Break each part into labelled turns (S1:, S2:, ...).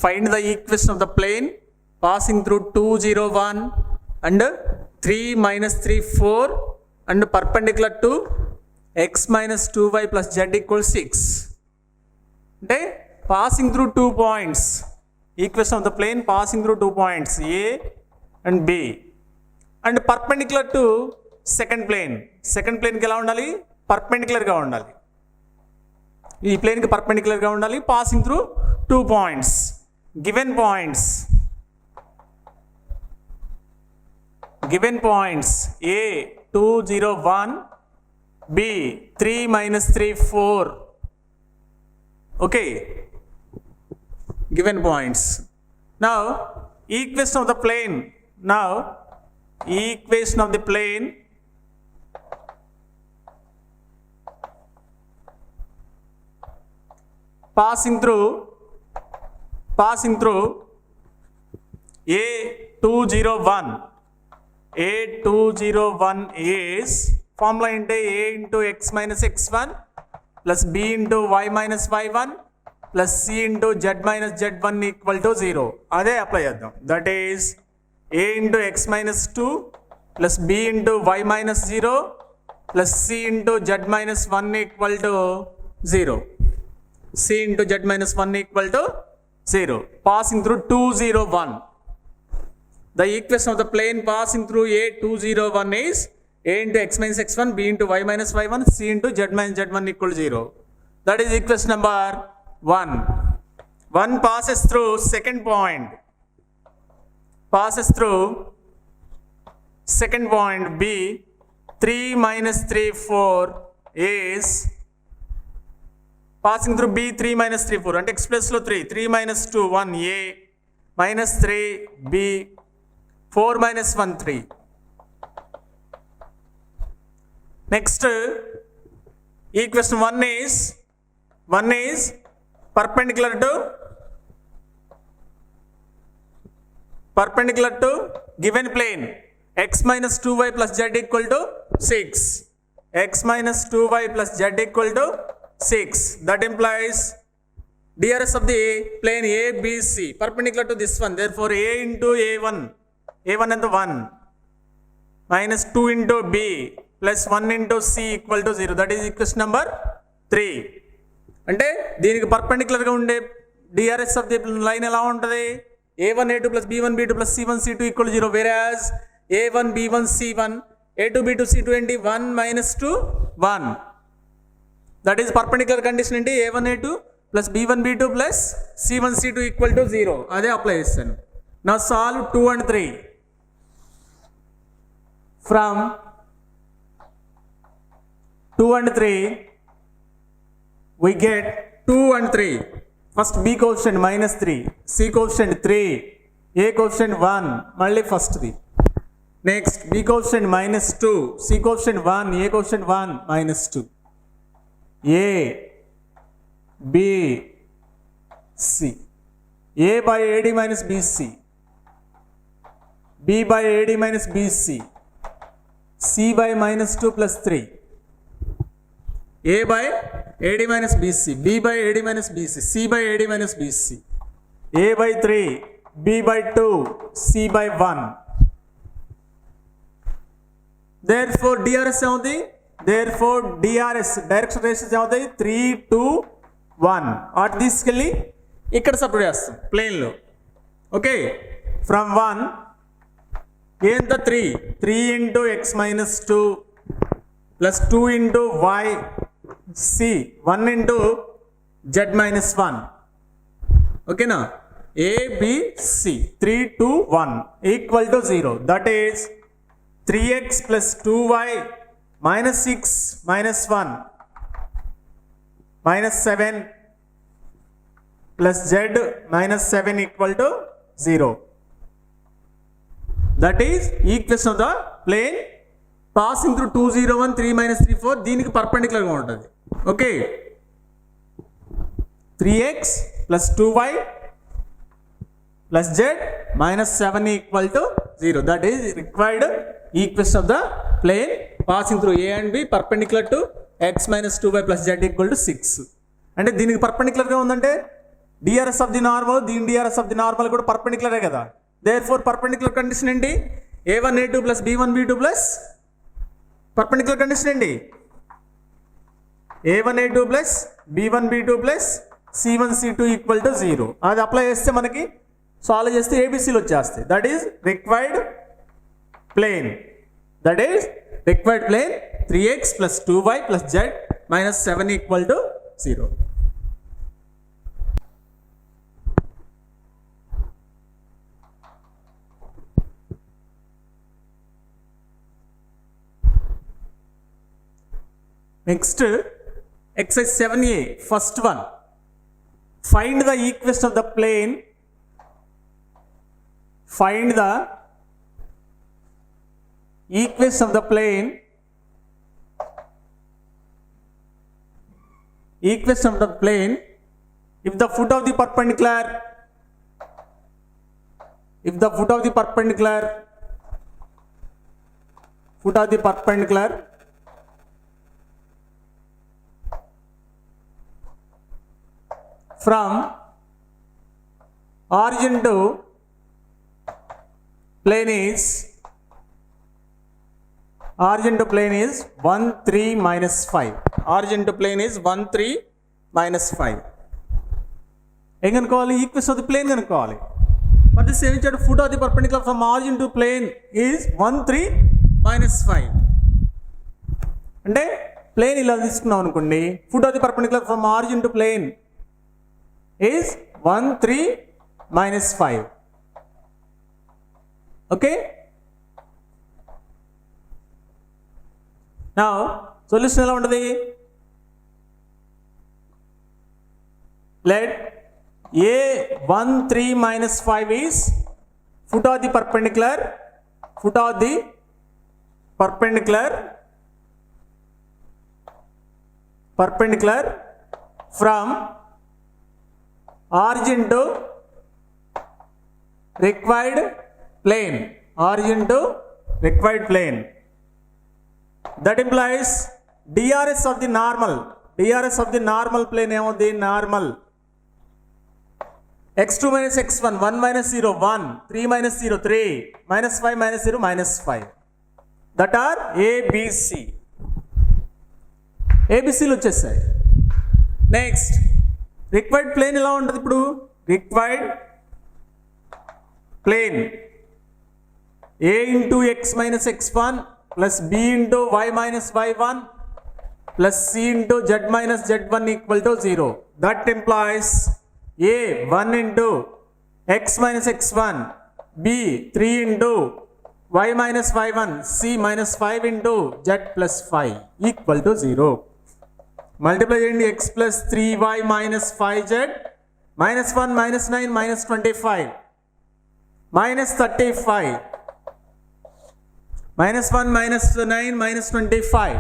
S1: find the equation of the plane passing through 2, 0, 1 and 3, minus 3, 4 and perpendicular to x minus 2y plus z equals 6. అంటే passing through 2 points, equation of the plane passing through 2 points A and B and perpendicular to second plane. Second ప్లేన్కి ఎలా ఉండాలి? పర్పెండిక్యులర్గా ఉండాలి. ఈ ప్లేన్కి పర్పెండిక్యులర్గా ఉండాలి. Passing through 2 points. Given points A 2, 0, 1, B 3, minus 3, 4. Okay. Given points. Now equation of the plane. Equation of the plane passing through A201. A201 is formula into A into x minus x1 plus B into y minus y1 plus C into z minus z1 equal to 0. అదే apply చేద్దాం. That is A into x minus 2 plus B into y minus 0 plus C into z minus 1 equal to 0. C into z minus 1 equal to 0. Passing through 201. The equation of the plane passing through A201 is A into x minus x1, B into y minus y1, C into z minus z1 equal to 0. That is equation number 1. 1 passes through second point. Second point B 3, minus 3, 4 is passing through B 3, minus 3, 4 and x plus లో 3 minus 2 1 A minus 3 B 4 minus 1 3. Next equation 1 is perpendicular to given plane x minus 2y plus z equal to 6. X minus 2y plus z equal to 6. That implies DRS of the plane ABC perpendicular to this one. Therefore A into A1 into 1 minus 2 into B plus 1 into C equal to 0. That is equation number 3. అంటే దీనికి పర్పెండిక్యులర్గా ఉండే DRS of the line ఎలా ఉంటుంది? A1 A2 plus B1 B2 plus C1 C2 equal to 0. Whereas A1 B1 C1 A2 B2 C2 ఏంటి 1 minus 2 1. That is perpendicular condition ఏంటి A1 A2 plus B1 B2 plus C1 C2 equal to 0. అదే apply చేస్తాను. Now solve 2 and 3. From 2 and 3 we get 2 and 3. First B coefficient minus 3, C coefficient 3, A coefficient 1, మళ్ళీ first the. Next B coefficient minus 2, C coefficient 1, A coefficient 1, minus 2. A, B, C. A by AD minus BC. B by AD minus BC. C by minus 2 plus 3. A by AD minus BC, B by AD minus BC, C by AD minus BC, A by 3, B by 2, C by 1. Therefore DRS ఏమవుతుంది? Therefore DRS direction rations ఏమవుతాయి? 3, 2, 1. వాటి తీసుకెళ్ళి ఇక్కడ separate చేస్తాం ప్లేన్లో. Okay, from 1 ఎంత 3 into x minus 2 plus 2 into y C 1 into z minus 1. Okay na? A B C 3 2 1 equal to 0. That is 3x plus 2y minus 6 minus 1 minus 7 plus z minus 7 equal to 0. That is equation of the plane passing through 201 3 minus 3 4. దీనికి పర్పెండిక్యులర్గా ఉంటుంది. Okay, 3x plus 2y plus z minus 7 equal to 0. That is required equation of the plane passing through A and B perpendicular to x minus 2y plus z equal to 6. అంటే దీనికి పర్పెండిక్యులర్గా ఉందంటే DRS of the normal, దీని DRS of the normal కూడా పర్పెండిక్యులరే కదా. There four perpendicular condition ఏంటి? a1 a2 plus b1 b2 plus perpendicular condition ఏంటి? a1 a2 plus b1 b2 plus c1 c2 equal to 0. అది apply చేస్తే మనకి solve చేస్తే ఏబిసిలు వచ్చేస్తాయి. That is required plane. That is required plane 3x plus 2y plus z minus 7 equal to 0. Next, exercise 7a, first one. Find the equation of the plane. Find the equation of the plane. Equation of the plane. If the foot of the perpendicular. If the foot of the perpendicular. Foot of the perpendicular. From origin to plane is 1 3 minus 5. Origin to plane is 1 3 minus 5. ఏం కనుక్కోవాలి? Equation of the plane కనుక్కోవాలి. But this ఏం ఇచ్చాడు? Foot of the perpendicular from origin to plane is 1 3 minus 5. అంటే plane ఇలా తీసుకున్నాం అనుకోండి, foot of the perpendicular from origin to plane is 1 3 minus 5. Okay, now solution ఎలా ఉంటుంది? Let a 1 3 minus 5 is foot of the perpendicular from origin to required plane. That implies DRS of the normal plane ఏమవుతుంది? Normal x2 minus x1 1 minus 0 1 3 minus 0 3 minus 5 minus 0 minus 5. That are ABCలు వచ్చేసాయి. Next required plane ఎలా ఉంటుంది? ఇప్పుడు required plane a into x minus x1 plus b into y minus y1 plus c into z minus z1 equal to 0. That implies a 1 into x minus x1, b 3 into y minus y1, c minus 5 into z plus 5 equal to 0. Multiply చేయండి. x plus 3y minus 5z minus 1 minus 9 minus 25 minus 35 minus 1 minus 9 minus 25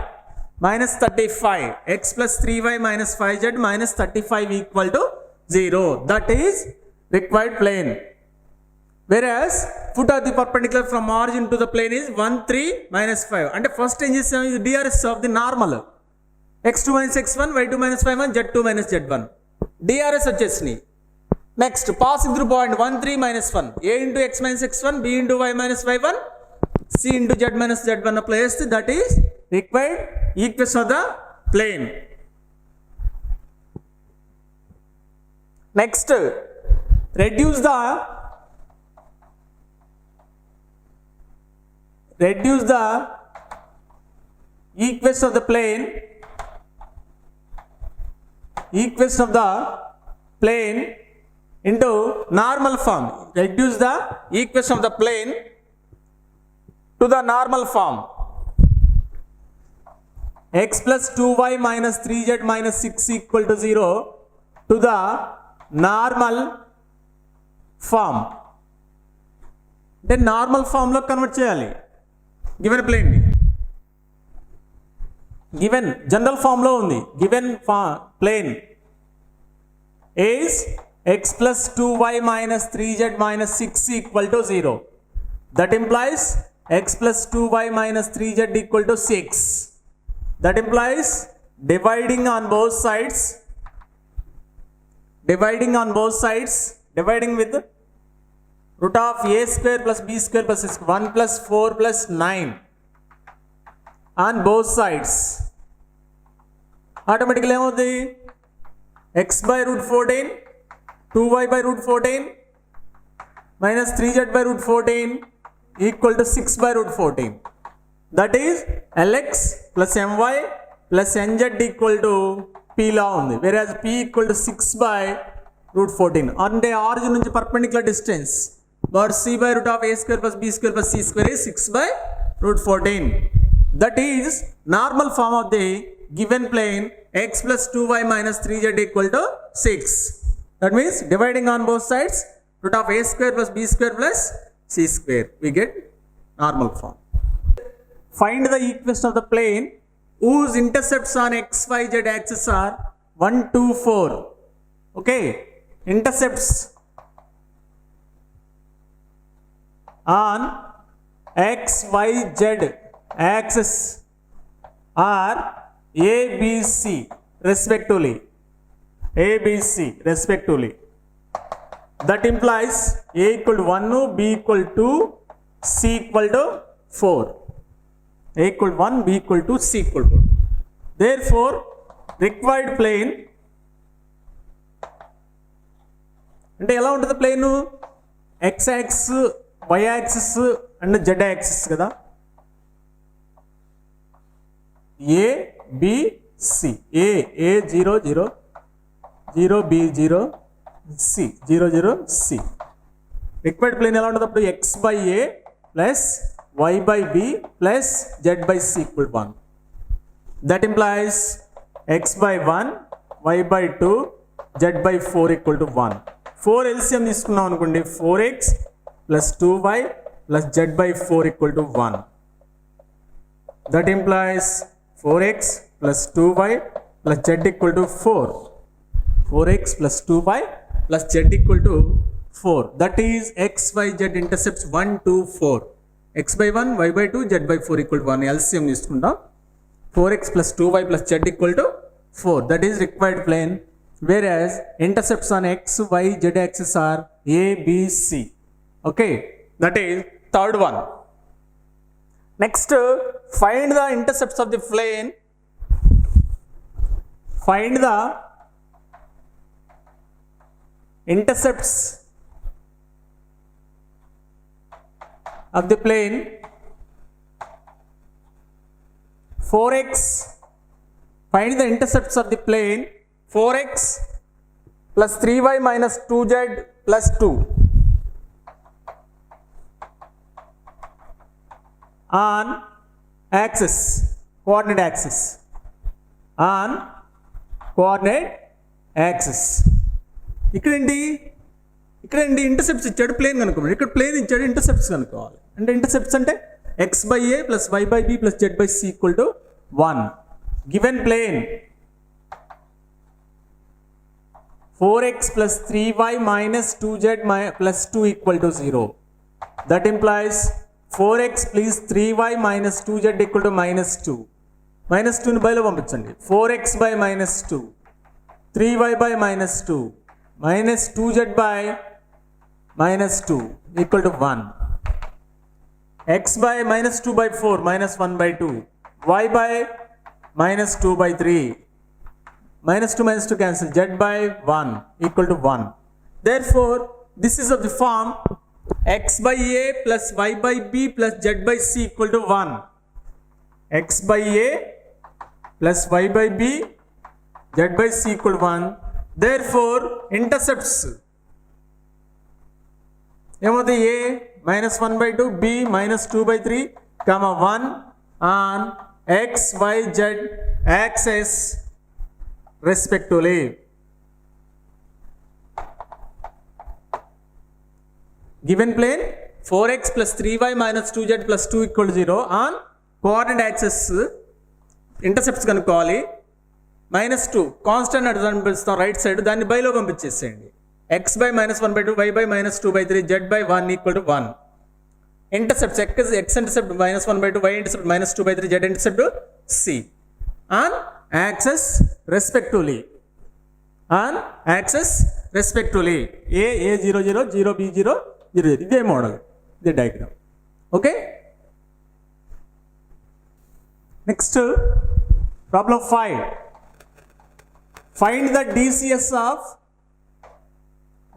S1: minus 35 x plus 3y minus 5z minus 35 equal to 0. That is required plane. Whereas foot of the perpendicular from origin to the plane is 1 3 minus 5. అంటే first ఏం చేస్తాం? ఇది DRs of the normal. x2 minus x1, y2 minus y1, z2 minus z1. DRS వచ్చేసినాయి. Next passing through point 1 3 minus 1, a into x minus x1, b into y minus y1, c into z minus z1 apply చేస్తే that is required equation of the plane. Next reduce the equation of the plane. Equation of the plane into normal form. Reduce the equation of the plane to the normal form. X plus 2y minus 3z minus 6 equal to 0 to the normal form. Then normal form lo convert cheyali. Given plane ni. Given general form lo undi. Given plane is x plus 2y minus 3z minus 6 equal to 0. That implies x plus 2y minus 3z equal to 6. That implies dividing on both sides dividing on both sides, dividing with root of a square plus b square plus 1 plus 4 plus 9 on both sides. Automatically ఏమవుతుంది x by root 14 2y by root 14 minus 3z by root 14 equal to 6 by root 14. That is lx plus my plus nz equal to p లా ఉంది. Whereas p equal to 6 by root 14. అంటే origin నుంచి perpendicular distance. But c by root of a square plus b square plus c square is 6 by root 14. That is normal form of the given plane x plus 2y minus 3z equal to 6. That means dividing on both sides, root of a square plus b square plus c square. We get normal form. Find the equation of the plane whose intercepts on x, y, z axis are 1, 2, 4. Okay, intercepts on x, y, z axis are a, b, c respectively. A, B, C respectively. That implies a equal to 1, b equal to c equal to 4. A equal to 1, b equal to c equal to 4. Therefore, required plane అంటే ఎలా ఉంటుంది plane x axis y axis and z axis కదా. A B C A 0 0 0 B 0 C 0 0 C. Required plane ఎలా ఉంటుంది అప్పుడు x by a plus y by b plus z by c equal to 1. That implies x by 1 y by 2 z by 4 equal to 1. 4 LCM తీసుకున్నాం అనుకోండి 4x plus 2y plus z by 4 equal to 1. That implies 4x plus 2y plus z equal to 4. 4x plus 2y plus z equal to 4. That is x, y, z intercepts 1, 2, 4. x by 1, y by 2, z by 4 equal to 1. LCM తీసుకుంటాం 4x plus 2y plus z equal to 4. That is required plane. Whereas intercepts on x, y, z axis are a, b, c. Okay, that is third one. Next, find the intercepts of the plane. Find the intercepts of the plane 4x. Find the intercepts of the plane 4x plus 3y minus 2z plus 2 on axis, coordinate axis, on coordinate axis. ఇక్కడేంటి intercepts ఇచ్చాడు plane కనుక్కోండి. ఇక్కడ plane ఇచ్చాడు intercepts కనుక్కోవాలి. అంటే intercepts అంటే x by a plus y by b plus z by c equal to 1. Given plane 4x plus 3y minus 2z plus 2 equal to 0. That implies 4x plus 3y minus 2z equal to minus 2. Minus 2 ని below పంపించండి. 4x by minus 2, 3y by minus 2, minus 2z by minus 2 equal to 1. X by minus 2 by 4 minus 1 by 2. Y by minus 2 by 3. Minus 2 cancel. Z by 1 equal to 1. Therefore, this is of the form x by a plus y by b plus z by c equal to 1. X by a plus y by b z by c equal to 1. Therefore, intercepts ఏమవుతుంది a minus 1 by 2, b minus 2 by 3, 1 on x, y, z axis respectively. Given plane 4x plus 3y minus 2z plus 2 equal to 0 on coordinate axis intercepts కనుక్కోవాలి. -2 constant అటు పంపిస్తాం right side, దాన్ని బైలో పంపించేసేయండి. x by minus 1 by 2, y by minus 2 by 3, z by 1 equal to 1. Intercepts x intercept minus 1 by 2, y intercept minus 2 by 3, z intercept c on axis respectively. on axis respectively. A0 0 0 B 0 0 0. ఇదే model, ఇదే diagram. Okay, next problem 5. Find the DCS of,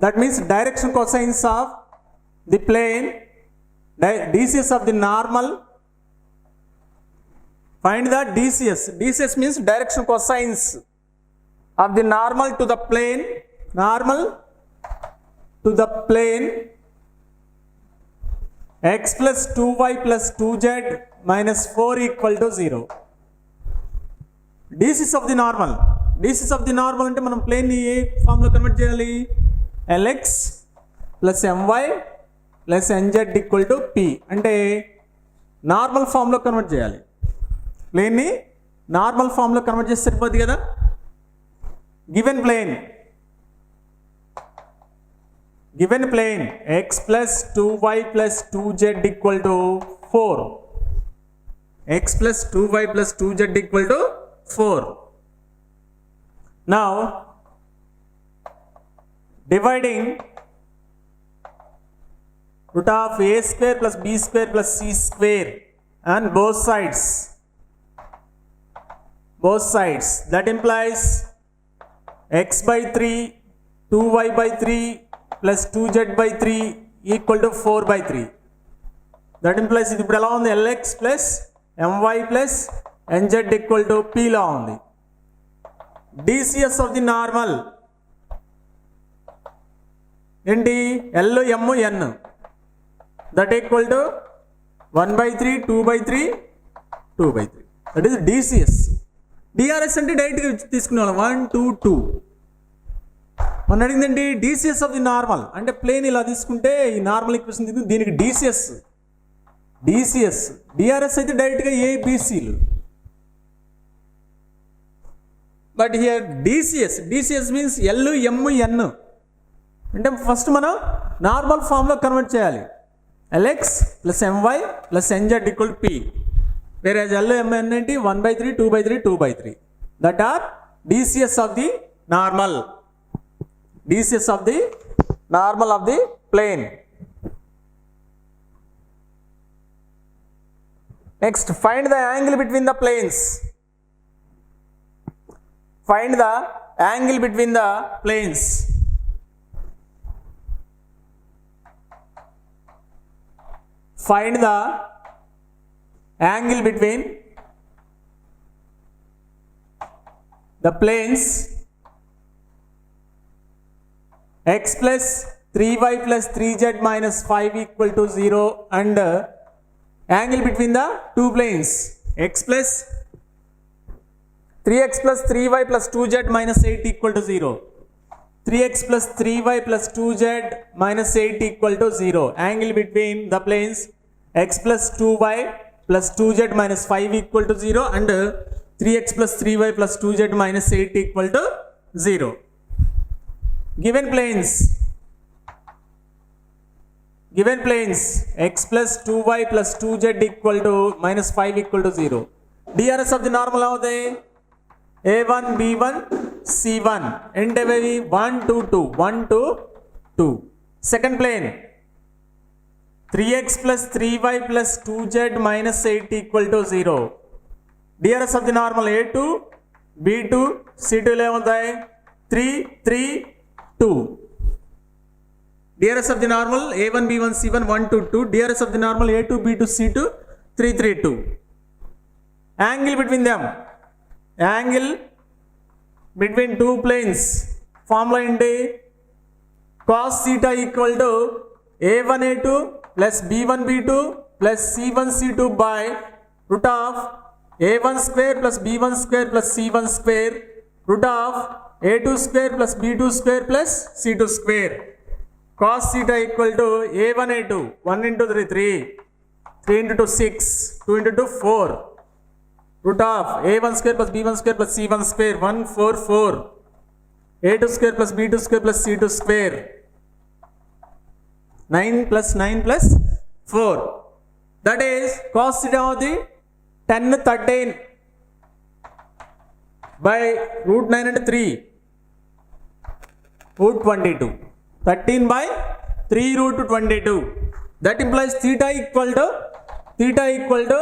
S1: that means direction cosines of the plane, DCS of the normal. Find the DCS. DCS means direction cosines of the normal to the plane, normal to the plane x plus 2y plus 2z minus 4 equal to 0. DCS of the normal. DCS of the normal అంటే మనం plane ని ఏ form లో convert చేయాలి? lx plus my plus nz equal to p. అంటే normal form లో convert చేయాలి. Plane ని normal form లో కన్వర్ట్ చేస్తే సరిపోద్ది కదా. Given plane x plus 2y plus 2z equal to 4. x plus 2y plus 2z equal to 4. Now dividing root of a square plus b square plus c square and both sides, that implies x by 3 2y by 3 plus 2z by 3 equal to 4 by 3. That implies ఇది ఇప్పుడు ఎలా ఉంది? lx plus my plus nz equal to p లా ఉంది. DCS of the normal ఏంటి? L M N, that equal to 1 by 3 2 by 3 2 by 3. That is DCS. DRS అంటే డైరెక్ట్గా తీసుకునే వాళ్ళం 1 2 2. మన అడిగిందండి DCS ఆఫ్ ది నార్మల్ అంటే ప్లేన్ ఇలా తీసుకుంటే ఈ నార్మల్ ఈక్వేషన్ తీసుకుంటే దీనికి DCS. DRS అయితే డైరెక్ట్గా ABCలు. But here DCS means L M N అంటే ఫస్ట్ మనం నార్మల్ ఫామ్లో కన్వర్ట్ చేయాలి. lx plus my plus nz equal to p. Whereas L M N ఏంటి? 1 by 3 2 by 3 2 by 3. That are DCS of the normal. DCS of the normal of the plane. Next, find the angle between the planes. Find the angle between the planes. Find the angle between the planes x plus 3y plus 3z minus 5 equal to 0 and angle between the two planes x plus 3x plus 3y plus 2z minus 8 equal to 0. 3x plus 3y plus 2z minus 8 equal to 0. Angle between the planes x plus 2y plus 2z minus 5 equal to 0 and 3x plus 3y plus 2z minus 8 equal to 0. Given planes x plus 2y plus 2z equal to minus 5 equal to 0. DRS of the normal how they A1 B1 C1 and 1 2 2 1 2 2. Second plane 3x plus 3y plus 2z minus 8 equal to 0. DRS of the normal A2 B2 C2 level 3 3 2. DRS of the normal A1 B1 C1 1 2 2. DRS of the normal A2 B2 C2 3 3 2. Angle between them, angle between two planes formula into cos theta equal to A1 A2 plus B1 B2 plus C1 C2 by root of A1 square plus B1 square plus C1 square root of A2 square plus B2 square plus C2 square. Cos theta equal to A1 A2 1 into 3 3 3 into 2 6 2 into 2 4 root of A1 square plus B1 square plus C1 square 1 4 4 A2 square plus B2 square plus C2 square 9 plus 9 plus 4. That is cos theta of the 10 13 by root 9 and 3 root 22. 13 by 3 root 22. That implies theta equal to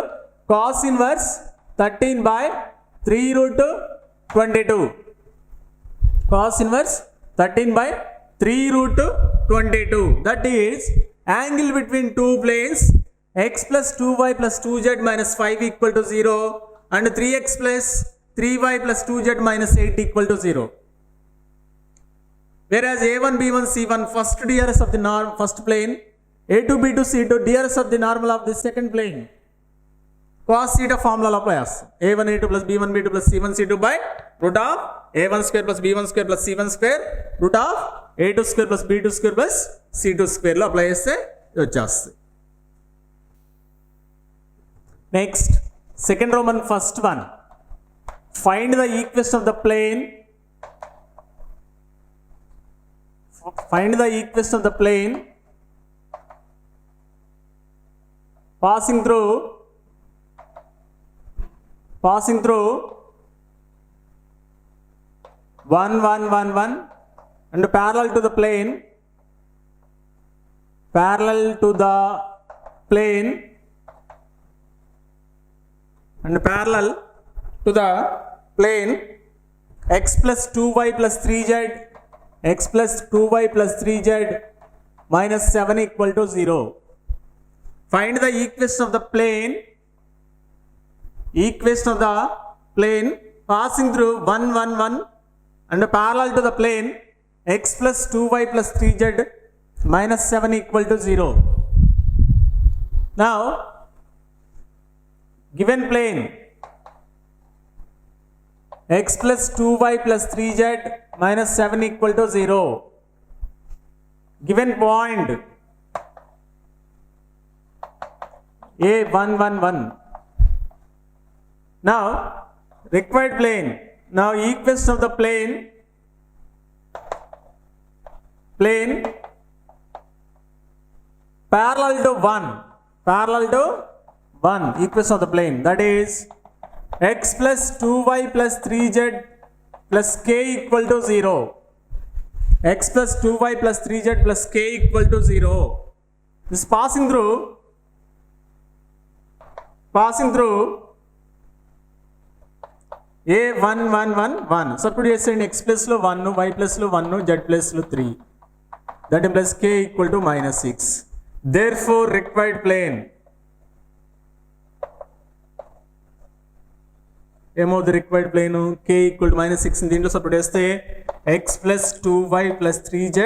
S1: cos inverse 13 by 3 root 22. Cos inverse 13 by 3 root 22. That is angle between two planes x plus 2y plus 2z minus 5 equal to 0 and 3x plus 3y plus 2z minus 8 equal to 0. Whereas A1, B1, C1 first DRS of the first plane, A2, B2, C2 DRS of the normal of the second plane. Cos theta formula applies. A1, A2 plus B1, B2 plus C1, C2 by root of A1 square plus B1 square plus C1 square root of A2 square plus B2 square plus C2 square lo apply cheste vachasti. Next, second Roman first one. Find the equation of the plane. Find the equation of the plane passing through 1, 1, 1, 1 and parallel to the plane and parallel to the plane x plus 2y plus 3z x plus 2y plus 3z minus 7 equal to 0. Find the equation of the plane passing through 1, 1, 1 and parallel to the plane x plus 2y plus 3z minus 7 equal to 0. Now, given plane x plus 2y plus 3z minus 7 equal to 0. Given point A1, 1, 1. Now, required plane. Now, equation of the plane parallel to 1, equation of the plane, that is x plus 2y plus 3z plus k equal to 0. X plus 2y plus 3z plus k equal to 0. This passing through A1, 1, 1, 1. Substitute చేసేయండి x plus లో 1, y plus లో 1, z plus లో 3. That implies k equal to minus 6. Therefore, required plane ఏమవుతుంది required plane k equal to minus 6 దీంట్లో substitute చేస్తే x plus 2y plus 3z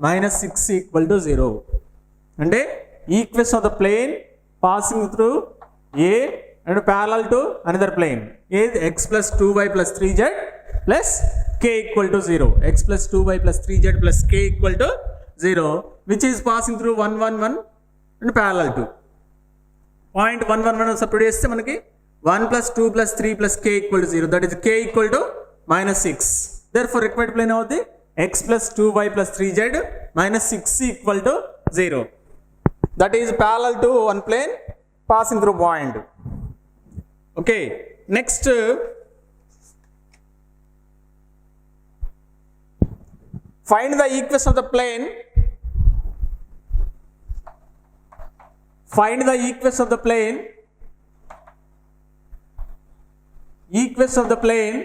S1: minus 6 equal to 0. అంటే equation of the plane passing through A and parallel to another plane ఏది x plus 2y plus 3z plus k equal to 0. x plus 2y plus 3z plus k equal to 0 which is passing through 1, 1, 1 and parallel to point 1, 1, 1 substitute చేస్తే మనకి 1 plus 2 plus 3 plus k equal to 0. That is k equal to minus 6. Therefore, required plane of the x plus 2y plus 3z minus 6 equal to 0. That is parallel to one plane passing through point. Okay. Next, find the equation of the plane. Find the equation of the plane. Equation of the plane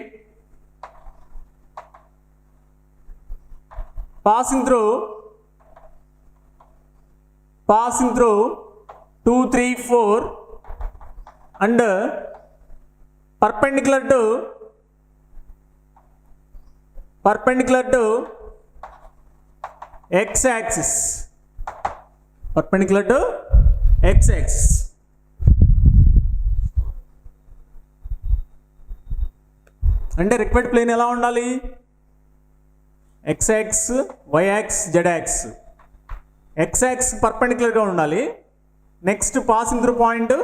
S1: passing through 2, 3, 4 and perpendicular to x axis. Perpendicular to x axis. అంటే required plane ఎలా ఉండాలి x axis y axis z axis x axis పర్పెండిక్యులర్గా ఉండాలి next passing through point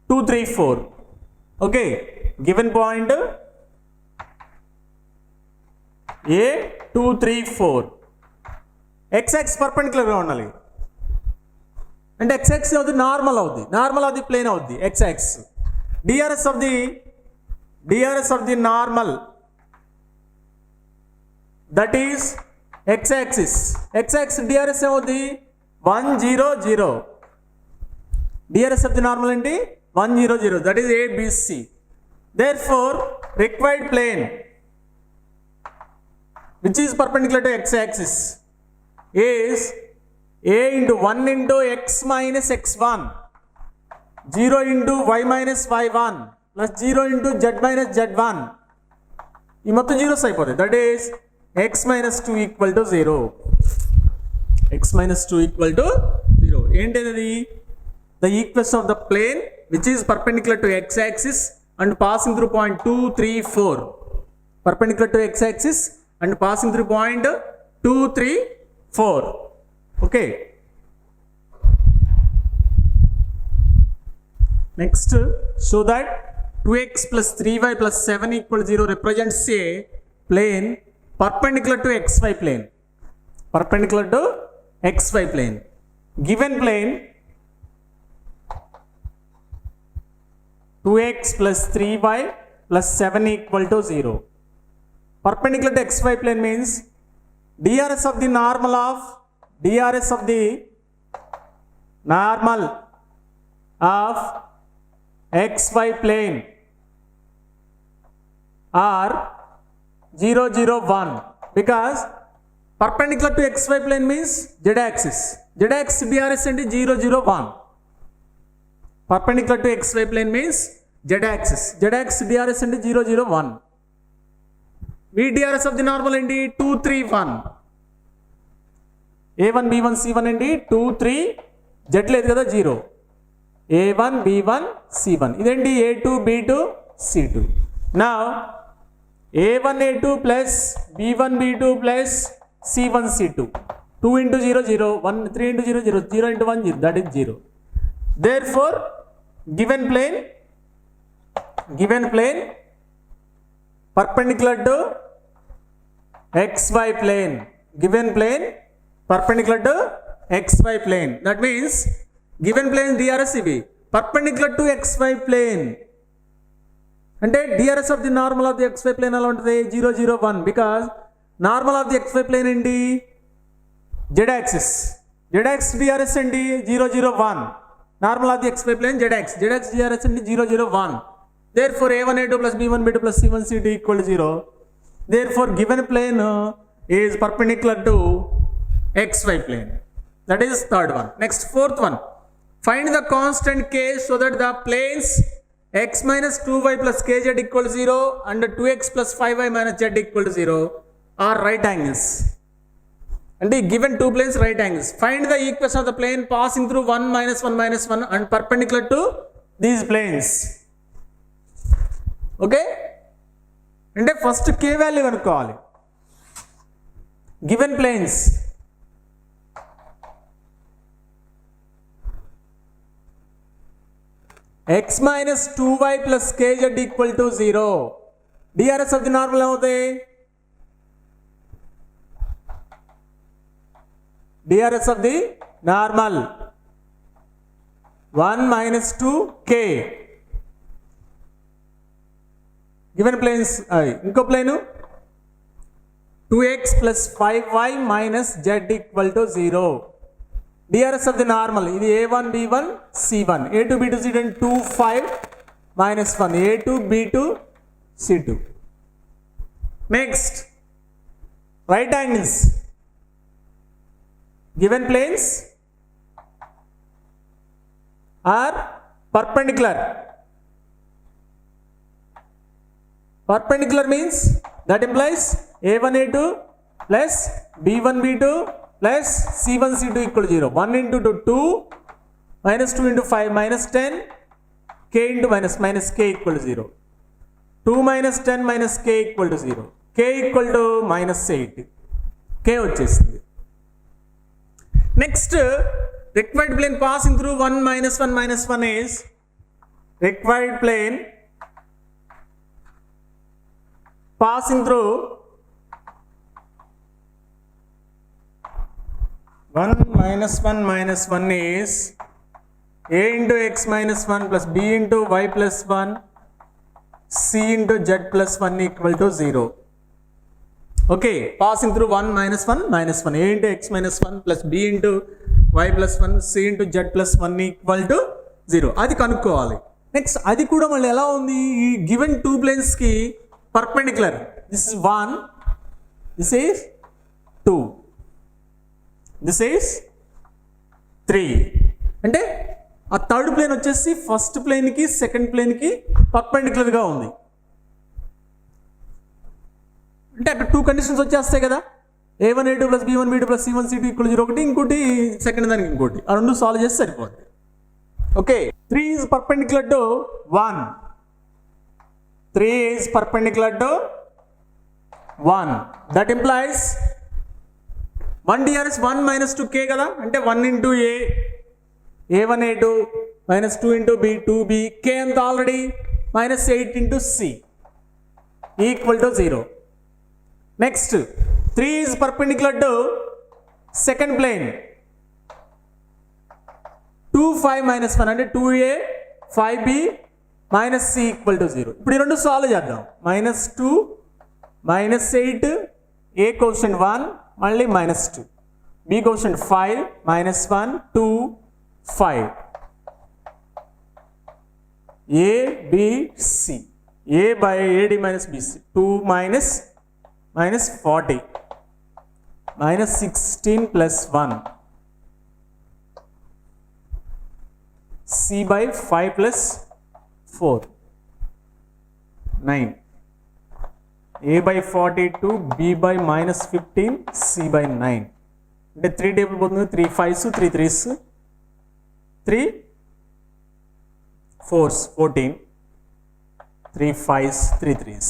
S1: 2, 3, 4 okay given point A 2, 3, 4 x axis పర్పెండిక్యులర్గా ఉండాలి అంటే x axis అవుతుంది normal అవుద్ది ప్లేన్ అవుద్ది x axis DRS of the normal, that is x axis DRS ఏమవుతుంది 1 0 0. DRS of the normal ఏంటి 1 0 0, that is ABC. Therefore required plane which is perpendicular to x axis is a into 1 into x minus x1, 0 into y minus y1 plus 0 into z minus z1. ఈ మొత్తం zeros అయిపోతాయి. That is x minus 2 equal to 0. x minus 2 equal to 0. ఏంటది? The equation of the plane which is perpendicular to x axis and passing through point 2 3 4. Perpendicular to x axis and passing through point 2 3 4. Okay. Next, show that 2x plus 3y plus 7 equal to 0 represents a plane perpendicular to xy plane. Perpendicular to xy plane. Given plane 2x plus 3y plus 7 equal to 0. Perpendicular to xy plane means DRS of the normal of xy plane are 0 0 1, because perpendicular to xy plane means z axis DRS and 0 0 1. Perpendicular to xy plane means z axis DRS and 0 0 1. VDRS of the normal ఏంటి 2 3 1. A1 B1 C1 ఏంటి 2 3, z లేదు కదా 0. A1 B1 C1 ఇదేంటి A2 B2 C2. Now A1 A2 plus B1 B2 plus C1 C2. 2 into 0 0, 1 3 into 0 0, 0 into 1 0, that is 0. Therefore given plane perpendicular to xy plane, given plane perpendicular to xy plane, that means given plane DRS ఇవి perpendicular to xy plane అంటే DRS of the normal of the xy plane ఎలా ఉంటుంది 0 0 1, because normal of the xy plane ఏంటి z axis DRS ఏంటి 0 0 1. normal of the xy plane z axis DRS ఏంటి 0 0 1. therefore A1 A2 plus B1 B2 plus C1 C2 equal to 0. therefore given plane is perpendicular to xy plane. That is third one. Next, fourth one. Find the constant k so that the planes x minus 2y plus kz equal to 0 and 2x plus 5y minus z equal to 0 are right angles. And the given two planes right angles. Find the equation of the plane passing through 1 minus 1 and perpendicular to these planes. Okay? And first k value అనుకోవాలి. Given planes x minus 2y plus kz equal to 0. DRS of the normal ఏమవుతాయి DRS of the normal 1 minus 2k. given planes ఇంకో plane 2x plus 5y minus z equal to 0. DRS of the normal ఇది A1 B1 C1, A2 B2 C2 2 5 minus 1, A2 B2 C2. Next, right angles. Given planes are perpendicular. Perpendicular means that implies A1 A2 plus B1 B2 plus C1 C2 equal to 0. 1 into 2 minus 2 into 5 minus 10 k into minus k equal to 0. 2 minus 10 minus k equal to 0. K equal to minus 8. K వచ్చేసింది. Next, required plane passing through 1 minus 1 is required plane passing through 1 minus 1 is a into x minus 1 plus b into y plus 1 c into z plus 1 equal to 0. Okay, passing through 1 minus 1 minus 1. A into x minus 1 plus b into y plus 1 c into z plus 1 equal to 0. అది కనుక్కోవాలి. Next అది కూడా మళ్ళీ ఎలా ఉంది, ఈ given two ప్లేన్స్కి perpendicular. This is 1, this is 2, this is 3. అంటే ఆ థర్డ్ ప్లేన్ వచ్చేసి ఫస్ట్ ప్లేన్కి సెకండ్ ప్లేన్కి పర్పెండిక్యులర్గా ఉంది. అంటే అక్కడ టూ కండిషన్స్ వచ్చేస్తాయి కదా, a1 a2 plus b1 b2 plus c1 c2 equal 0 ఒకటి, ఇంకోటి సెకండ్ దానికి ఇంకోటి, ఆ రెండు సాల్వ్ చేస్తే సరిపోతుంది. Okay, 3 is perpendicular to 1, 3 is perpendicular to 1. That implies 1 DRS 1 minus 2k కదా, అంటే 1 into a1 a2 minus 2 into b 2b, k అంత already minus 8 into c equal to 0. Next, 3 is perpendicular to second plane. 2 5 minus 1 అంటే 2a 5b minus c equal to 0. ఇప్పుడు ఈ రెండు solve చేద్దాం. -2 -8 a quotient 1 మళ్ళీ -2, b quotient 5 -1 2 5, a b c, a by ad minus bc, 2 minus 40 minus 16 plus 1, c by 5 plus 4 9, a by 42, b by minus 15, c by 9. అంటే 3 table పోతుంది, 3 5s 3 3s 3 4s 14, 3 5s 3 3s.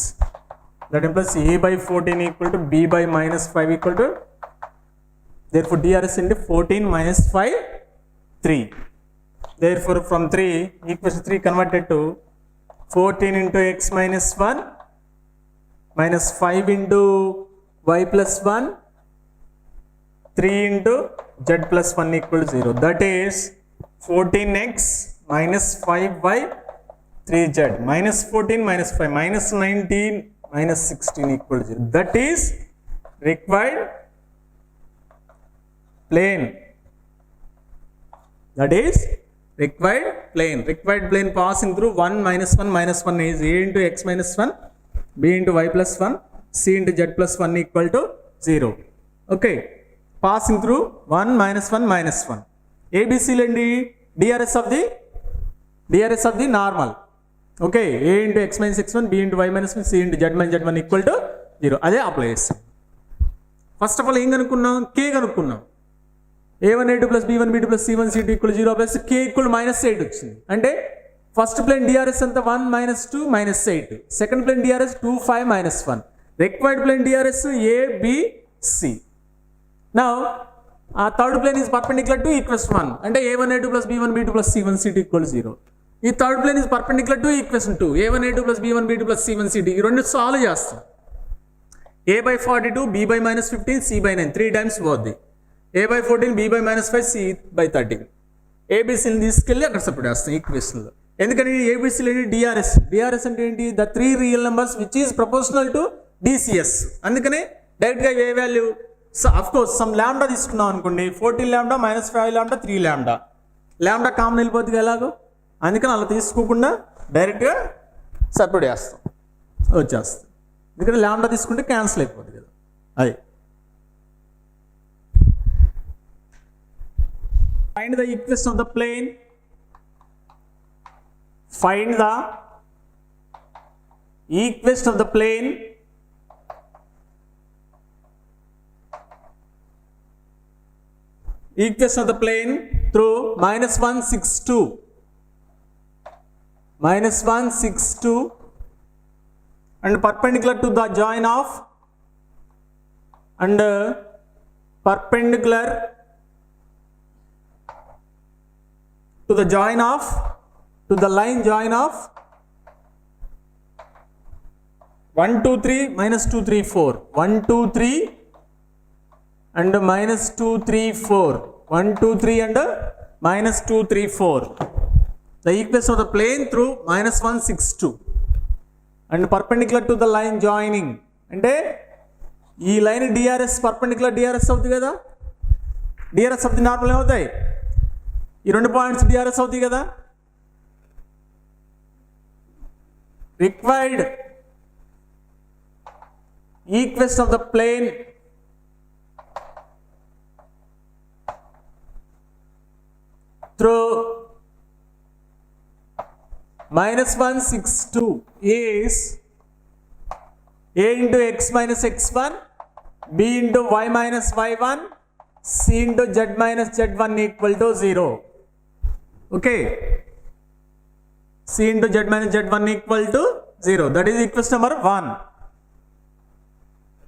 S1: That implies a by 14 equal to b by minus 5 equal to, therefore DRS into 14 minus 5 3. Therefore from 3 equation 3 converted to 14 into x minus 1 minus 5 into y plus 1 3 into z plus 1 equal to 0. That is 14x minus 5y 3z minus 14 minus 5 minus 19 minus 16 equal to 0. That is required plane. That is required plane. Required plane passing through 1 minus 1 minus 1 is a into x minus 1, b into y plus 1, c into z plus 1 equal to 0. Okay, passing through 1 minus 1 minus 1. ABC lendi DRS of the normal. Okay, a into x minus x1, b into y minus 1, c into z minus z1 equal to 0. అదే apply చేస్తాం. First of all ఏం కనుక్కున్నాం, k కనుక్కున్నాం. a1 a2 plus b1 b2 plus c1 c2 equal 0 plus k equal -8 వచ్చింది. అంటే first plane DRS అంతా 1 -2 -8, second plane DRS 2 5 -1, required plane DRS a b c. Now ఆ third plane is perpendicular to equation 1, అంటే a1 a2 plus b1 b2 plus c1 c2 equal 0. ఈ third plane is perpendicular to equation 2, a1 a2 plus b1 b2 plus c1 c2. ఈ రెండు solve చేస్తాం. a by 42, b by minus 15, c by 9 3 times పోద్ది. a by 14, b by minus 5, c by 13. ఏబిసిని తీసుకెళ్ళి అక్కడ support చేస్తాం ఈక్వేషన్లో. ఎందుకని ఏబిసిలు ఏంటి, DRS అంటే ఏంటి, the 3 real numbers which is proportional to DCS. అందుకనే డైరెక్ట్గా ఏ వాల్యూ, అఫ్ కోర్స్ సమ్ ల్యాండా తీసుకున్నాం అనుకోండి, 14 ల్యాండా -5 ల్యాండా 3 ల్యాండా కామన్ వెళ్ళిపోతుంది ఎలాగో, అందుకని అలా తీసుకోకుండా డైరెక్ట్గా సపోర్ట్ చేస్తాం, వచ్చేస్తాం. ఎందుకంటే ల్యాండా తీసుకుంటే క్యాన్సిల్ అయిపోతుంది కదా. అది find the equation of the plane, find the equation of the plane through -162 and perpendicular to the join of and perpendicular to the join of, to the line join of 1 2 3 -2 3 4 1 2 3 and -2 3 4 1 2 3 and -2 3 4. The equation of the plane through -162 and perpendicular to the line joining. అంటే ఈ line DRS perpendicular DRS అవుతుంది కదా, DRS of the normal ఏమవుతాయి, ఈ 2 points DRs అవుతాయి కదా. Required equation of the plane through -162 is a into x minus x1, b into y minus y1, c into z minus z1 equal to 0. Okay, c into z minus z1 equal to 0. That is equation number 1.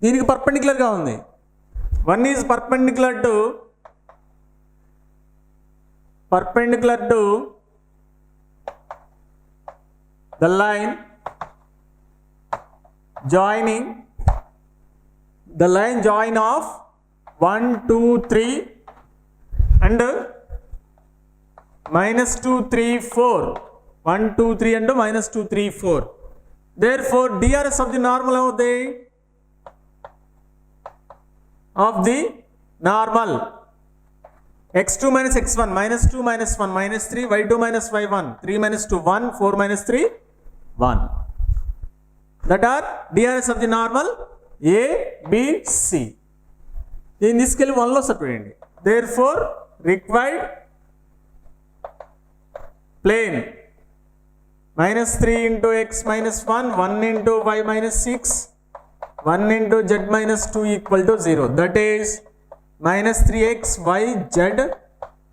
S1: దీనికి perpendicular గా ఉంది. 1 is perpendicular to the line joining the line join of 1 2 3 and -2 3 4, 1 2 3 and -2 3 4. Therefore DRS of the normal of the normal x2 minus x1, -2 minus 1 minus 3, y2 minus y1, 3 minus 2 1, 4 minus 3 1. That are DRS of the normal A, B, C. In this case 1 లో substitute. Therefore required plane -3 into x minus 1, 1 into y minus 6, 1 into z minus 2 equal to 0. That is -3x y z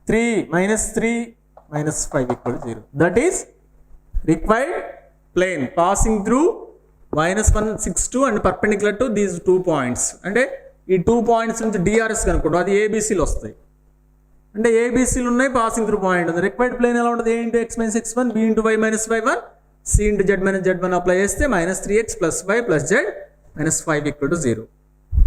S1: 3 minus 5 equal to 0. That is required plane passing through -162 and perpendicular to these 2 points. అంటే ఈ 2 points నుంచి DRS కనుక్కోండి, అది ABCలు వస్తాయి. అంటే ABCలు ఉన్నాయి, passing through point ఉంది. Required plane ఎలా ఉంటుంది, a into x minus x1, b into y minus y1, c into z minus z1 apply చేస్తే -3x plus y plus z minus 5 equal to 0.